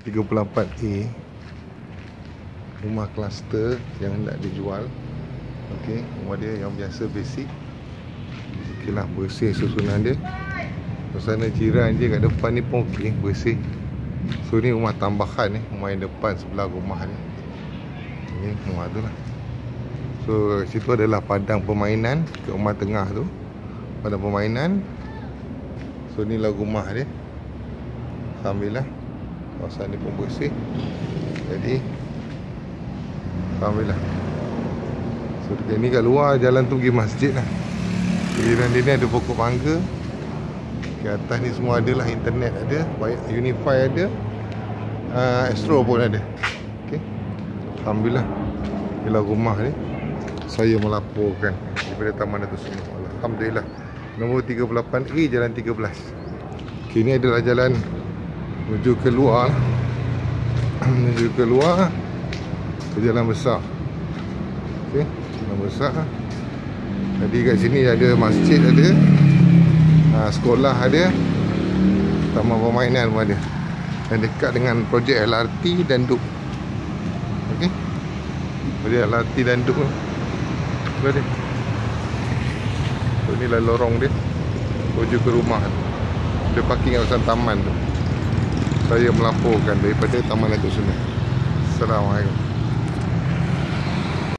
38A, rumah kluster yang hendak dijual. Okey, rumah dia yang biasa basic. Okeylah, bersih susunan dia. Suasana jiran je kat depan ni pun okey, bersih. So ni rumah tambahan ni, rumah yang depan sebelah rumah ni. Ni rumah tu lah. So situ adalah padang permainan kat rumah tengah tu. Padang permainan. So ni lah rumah dia. Alhamdulillah, kawasan ni pun bersih. Jadi alhamdulillah. So dekat ni kat luar jalan tu pergi masjid lah. Jiran dia ni ada pokok mangga. Di atas ni semua adalah internet ada, Unify ada, Astro pun ada. Okay, alhamdulillah. Inilah rumah ni saya melaporkan daripada Taman Datuk Seri. Alhamdulillah. Nombor 38A, Jalan 13. Okay, ini adalah jalan menuju keluar, menuju keluar ke jalan besar. Okey, jalan besar. Jadi kat sini ada masjid ada, sekolah ada, taman permainan pun ada. Dan dekat dengan projek LRT dan DUP. Okey, projek LRT dan DUP tu ada. So inilah lorong dia menuju ke rumah tu. Dia parking kawasan taman tu. Saya melaporkan daripada Taman Datuk Seri. Assalamualaikum.